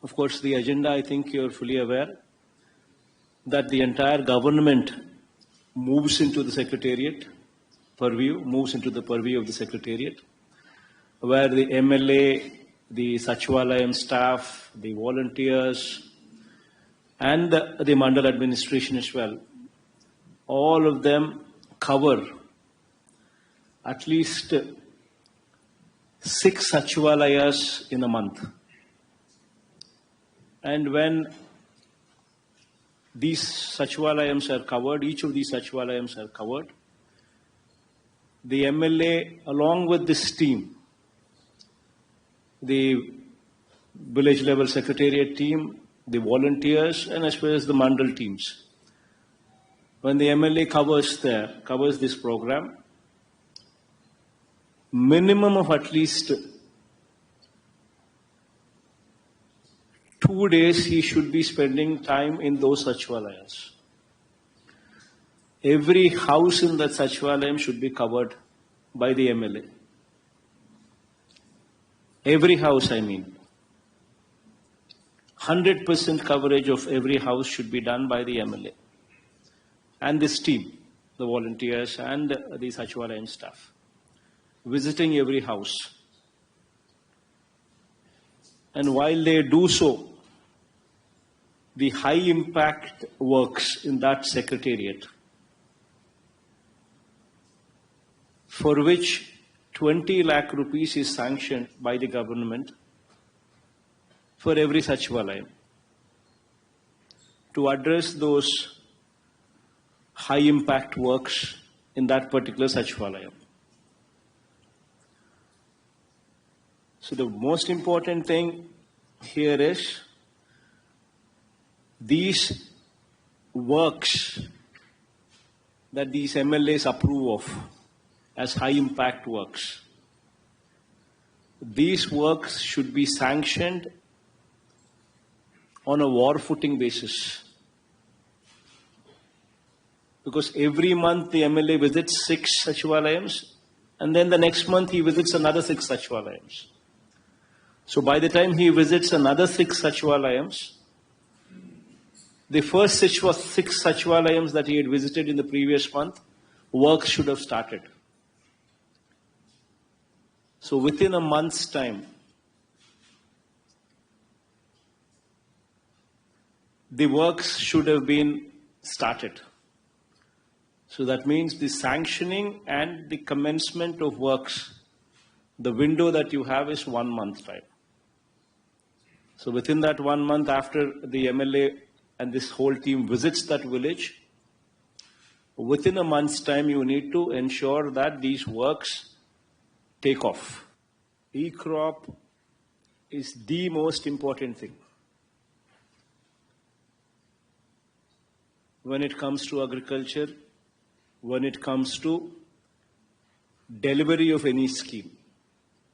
Of course, the agenda, I think you're fully aware that the entire government moves into the secretariat purview, moves into the purview of the secretariat, where the MLA, the Sachivalayam staff, the volunteers, and the Mandal administration as well, all of them cover at least 6 Sachivalayas in a month. And when these Sachivalayams are covered, each of these Sachivalayams are covered, the MLA, along with this team, the village level secretariat team, the volunteers, and as well as the Mandal teams, when the MLA covers this program, minimum of at least 2 days he should be spending time in those Sachivalayas. Every house in that Sachivalayam should be covered by the MLA. Every house, I mean. 100% coverage of every house should be done by the MLA. And this team, the volunteers and the Sachivalayam staff, visiting every house. And while they do so, the high impact works in that secretariat, for which 20 lakh rupees is sanctioned by the government for every Sachivalayam, to address those high impact works in that particular Sachivalayam. So the most important thing here is these works that these MLAs approve of as high impact works, these works should be sanctioned on a war footing basis. Because every month the MLA visits 6 Sachivalayams, and then the next month he visits another 6 Sachivalayams. So by the time he visits another 6 Sachivalayams, the first 6 Sachivalayams that he had visited in the previous month, work should have started. So within a month's time, the works should have been started. So that means the sanctioning and the commencement of works, the window that you have is 1 month time. So within that 1 month, after the MLA and this whole team visits that village, within a month's time you need to ensure that these works take off. E-crop is the most important thing when it comes to agriculture, when it comes to delivery of any scheme.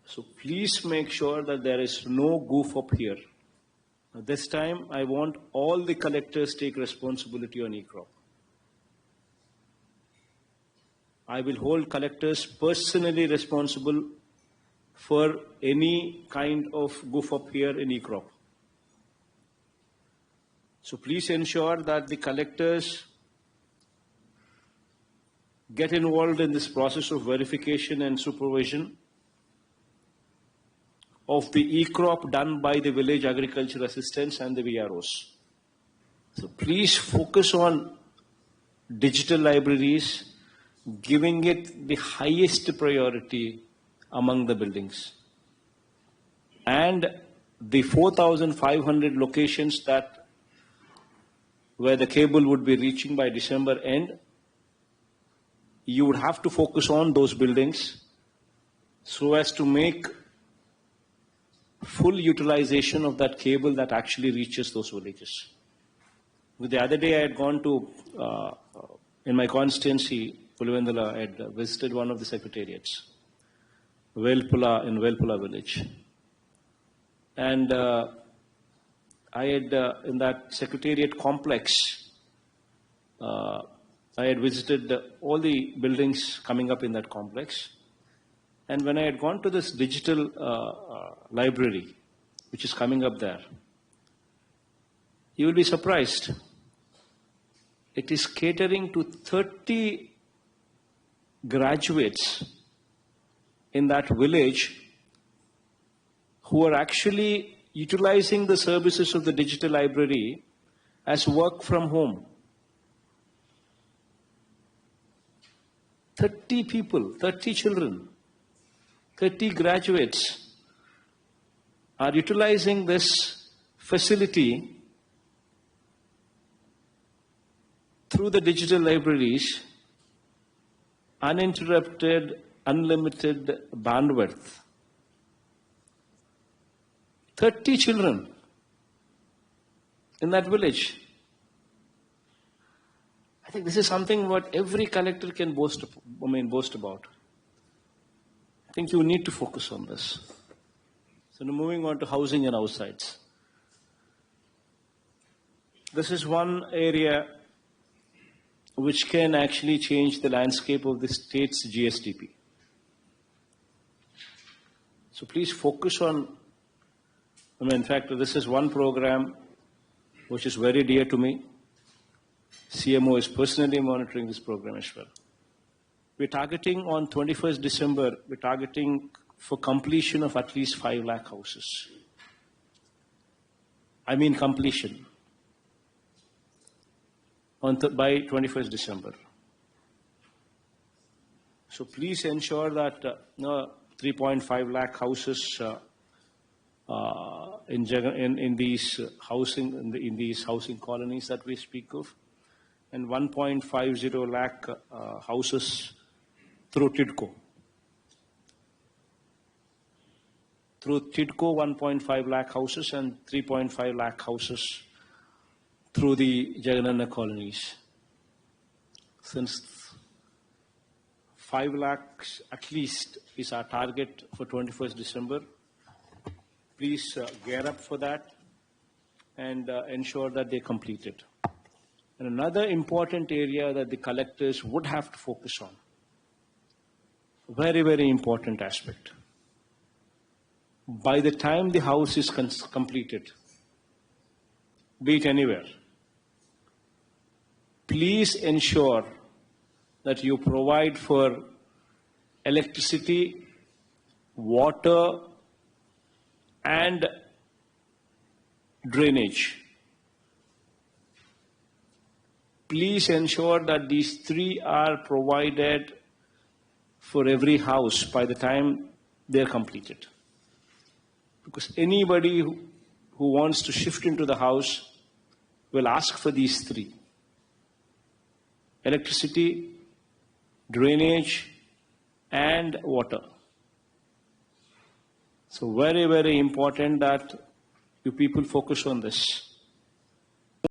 So please make sure that there is no goof up here. This time I want all the collectors take responsibility on e-crop. I will hold collectors personally responsible for any kind of goof up here in e-crop. So please ensure that the collectors get involved in this process of verification and supervision of the e-crop done by the village agriculture assistants and the VROs. So please focus on digital libraries, giving it the highest priority among the buildings. And the 4,500 locations that where the cable would be reaching by December end, you would have to focus on those buildings so as to make full utilization of that cable that actually reaches those villages. The other day I had gone to, in my constituency, Pulivendala, I had visited one of the secretariats, Velpula, in Velpula village. And I had, in that secretariat complex, I had visited all the buildings coming up in that complex. And when I had gone to this digital library, which is coming up there, You will be surprised. It is catering to 30 graduates in that village who are actually utilizing the services of the digital library as work from home. 30 people, 30 children, 30 graduates are utilizing this facility through the digital libraries, uninterrupted, unlimited bandwidth. 30 children in that village. I think this is something what every collector can boast about. I think you need to focus on this. So now moving on to housing and house sites. This is one area which can actually change the landscape of the state's GSDP. So please focus on, in fact, this is one program which is very dear to me. CMO is personally monitoring this program as well. We're targeting on 21st December, we're targeting for completion of at least 5 lakh houses. I mean completion. By 21st December. So please ensure that 3.5 lakh houses in Jagan, in these housing colonies that we speak of, and 1.50 lakh houses through TIDCO. Through TIDCO, 1.5 lakh houses and 3.5 lakh houses through the Jagan colonies. Since 5 lakhs at least is our target for 21st December, please gear up for that and ensure that they complete it. And another important area that the collectors would have to focus on, very, very important aspect. By the time the house is completed, be it anywhere, please ensure that you provide for electricity, water, and drainage. Please ensure that these 3 are provided for every house by the time they're completed. Because anybody who wants to shift into the house will ask for these 3. Electricity, drainage, and water. So very, very important that you people focus on this.